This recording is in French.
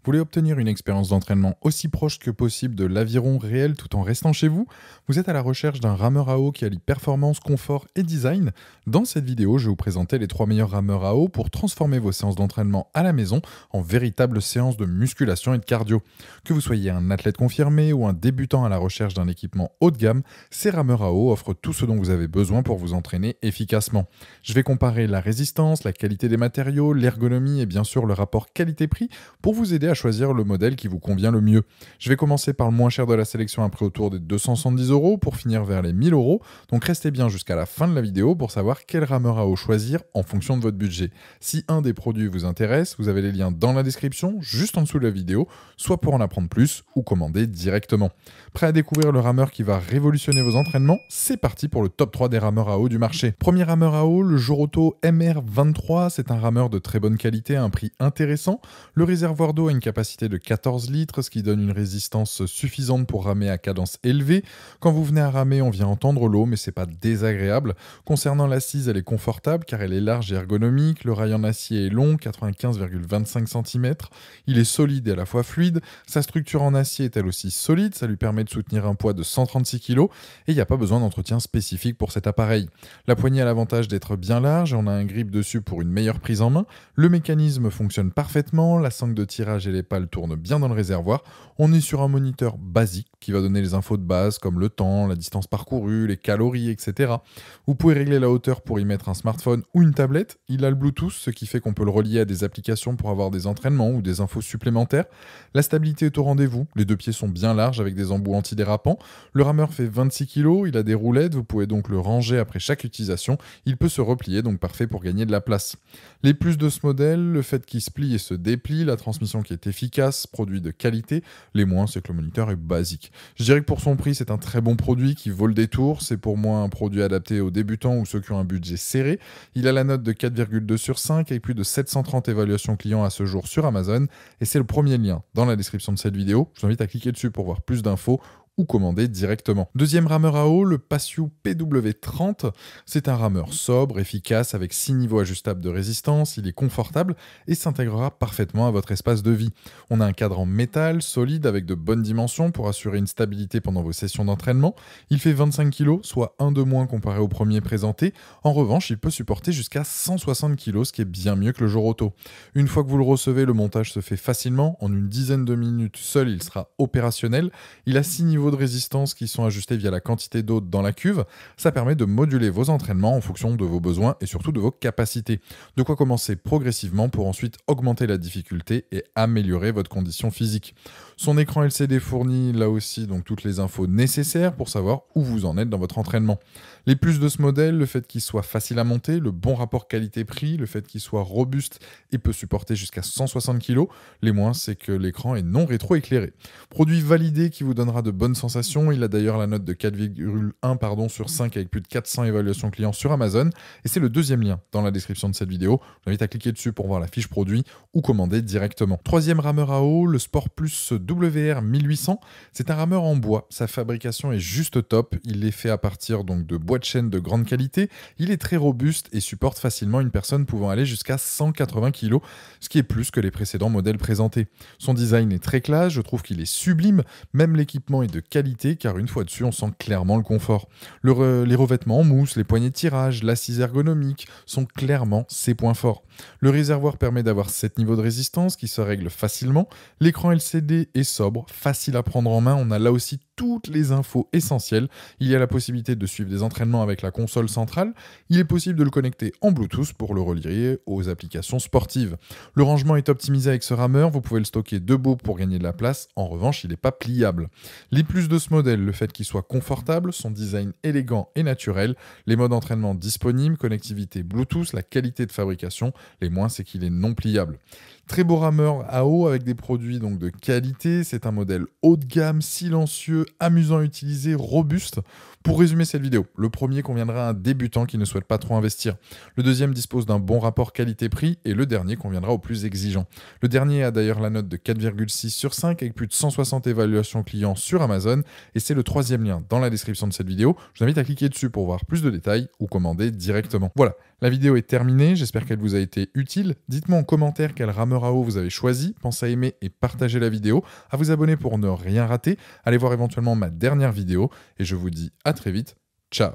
Vous voulez obtenir une expérience d'entraînement aussi proche que possible de l'aviron réel tout en restant chez vous? Vous êtes à la recherche d'un rameur à eau qui allie performance, confort et design? Dans cette vidéo, je vais vous présenter les 3 meilleurs rameurs à eau pour transformer vos séances d'entraînement à la maison en véritables séances de musculation et de cardio. Que vous soyez un athlète confirmé ou un débutant à la recherche d'un équipement haut de gamme, ces rameurs à eau offrent tout ce dont vous avez besoin pour vous entraîner efficacement. Je vais comparer la résistance, la qualité des matériaux, l'ergonomie et bien sûr le rapport qualité-prix pour vous aider à choisir le modèle qui vous convient le mieux. Je vais commencer par le moins cher de la sélection à prix autour des 270 € pour finir vers les 1000 €. Donc restez bien jusqu'à la fin de la vidéo pour savoir quel rameur à eau choisir en fonction de votre budget. Si un des produits vous intéresse, vous avez les liens dans la description, juste en dessous de la vidéo, soit pour en apprendre plus ou commander directement. Prêt à découvrir le rameur qui va révolutionner vos entraînements? C'est parti pour le top 3 des rameurs à eau du marché. Premier rameur à eau, le Joroto MR23. C'est un rameur de très bonne qualité à un prix intéressant. Le réservoir d'eau a une capacité de 14 litres, ce qui donne une résistance suffisante pour ramer à cadence élevée. Quand vous venez à ramer, on vient entendre l'eau, mais c'est pas désagréable. Concernant l'assise, elle est confortable car elle est large et ergonomique. Le rail en acier est long, 95,25 cm. Il est solide et à la fois fluide. Sa structure en acier est elle aussi solide, ça lui permet de soutenir un poids de 136 kg et il n'y a pas besoin d'entretien spécifique pour cet appareil. La poignée a l'avantage d'être bien large et on a un grip dessus pour une meilleure prise en main. Le mécanisme fonctionne parfaitement, la sangle de tirage et les pales tournent bien dans le réservoir. On est sur un moniteur basique qui va donner les infos de base comme le temps, la distance parcourue, les calories, etc. Vous pouvez régler la hauteur pour y mettre un smartphone ou une tablette. Il a le Bluetooth, ce qui fait qu'on peut le relier à des applications pour avoir des entraînements ou des infos supplémentaires. La stabilité est au rendez-vous, les deux pieds sont bien larges avec des embouts antidérapants. Le rameur fait 26 kg, il a des roulettes, vous pouvez donc le ranger après chaque utilisation. Il peut se replier, donc parfait pour gagner de la place. Les plus de ce modèle, le fait qu'il se plie et se déplie, la transmission qui est efficace, produit de qualité. Les moins, c'est que le moniteur est basique. Je dirais que pour son prix, c'est un très bon produit qui vaut le détour. C'est pour moi un produit adapté aux débutants ou ceux qui ont un budget serré. Il a la note de 4,2 sur 5 avec plus de 730 évaluations clients à ce jour sur Amazon. Et c'est le premier lien dans la description de cette vidéo. Je vous invite à cliquer dessus pour voir plus d'infos ou commander directement. Deuxième rameur à eau, le Passio PW30. C'est un rameur sobre, efficace, avec 6 niveaux ajustables de résistance. Il est confortable et s'intégrera parfaitement à votre espace de vie. On a un cadre en métal, solide, avec de bonnes dimensions pour assurer une stabilité pendant vos sessions d'entraînement. Il fait 25 kg, soit un de moins comparé au premier présenté. En revanche, il peut supporter jusqu'à 160 kg, ce qui est bien mieux que le Joroto. Une fois que vous le recevez, le montage se fait facilement. En une dizaine de minutes seul, il sera opérationnel. Il a 6 niveaux de résistance qui sont ajustés via la quantité d'eau dans la cuve. Ça permet de moduler vos entraînements en fonction de vos besoins et surtout de vos capacités. De quoi commencer progressivement pour ensuite augmenter la difficulté et améliorer votre condition physique. Son écran LCD fournit là aussi donc toutes les infos nécessaires pour savoir où vous en êtes dans votre entraînement. Les plus de ce modèle, le fait qu'il soit facile à monter, le bon rapport qualité-prix, le fait qu'il soit robuste et peut supporter jusqu'à 160 kg. Les moins, c'est que l'écran est non rétro-éclairé. Produit validé qui vous donnera de bonnes sensations. Il a d'ailleurs la note de 4,1 sur 5 avec plus de 400 évaluations clients sur Amazon. Et c'est le deuxième lien dans la description de cette vidéo. Je vous invite à cliquer dessus pour voir la fiche produit ou commander directement. Troisième rameur à eau, le Sport Plus WR 1800. C'est un rameur en bois. Sa fabrication est juste top. Il est fait à partir donc de bois de chêne de grande qualité. Il est très robuste et supporte facilement une personne pouvant aller jusqu'à 180 kg, ce qui est plus que les précédents modèles présentés. Son design est très classe, je trouve qu'il est sublime. Même l'équipement est de qualité car une fois dessus, on sent clairement le confort. Les revêtements en mousse, les poignées de tirage, l'assise ergonomique sont clairement ses points forts. Le réservoir permet d'avoir 7 niveaux de résistance qui se règlent facilement. L'écran LCD est sobre, facile à prendre en main. On a là aussi toutes les infos essentielles. Il y a la possibilité de suivre des entraînements avec la console centrale. Il est possible de le connecter en Bluetooth pour le relier aux applications sportives. Le rangement est optimisé avec ce rameur. Vous pouvez le stocker debout pour gagner de la place. En revanche, il n'est pas pliable. Les plus de ce modèle, le fait qu'il soit confortable, son design élégant et naturel, les modes d'entraînement disponibles, connectivité Bluetooth, la qualité de fabrication. Les moins, c'est qu'il est non pliable. Très beau rameur à eau avec des produits donc de qualité. C'est un modèle haut de gamme, silencieux, amusant à utiliser, robuste. Pour résumer cette vidéo, le premier conviendra à un débutant qui ne souhaite pas trop investir. Le deuxième dispose d'un bon rapport qualité-prix et le dernier conviendra aux plus exigeants. Le dernier a d'ailleurs la note de 4,6 sur 5 avec plus de 160 évaluations clients sur Amazon et c'est le troisième lien dans la description de cette vidéo. Je vous invite à cliquer dessus pour voir plus de détails ou commander directement. Voilà, La vidéo est terminée, j'espère qu'elle vous a été utile. Dites-moi en commentaire quel rameur à eau vous avez choisi. Pensez à aimer et partager la vidéo, à vous abonner pour ne rien rater. Allez voir éventuellement ma dernière vidéo et je vous dis à très vite. Ciao.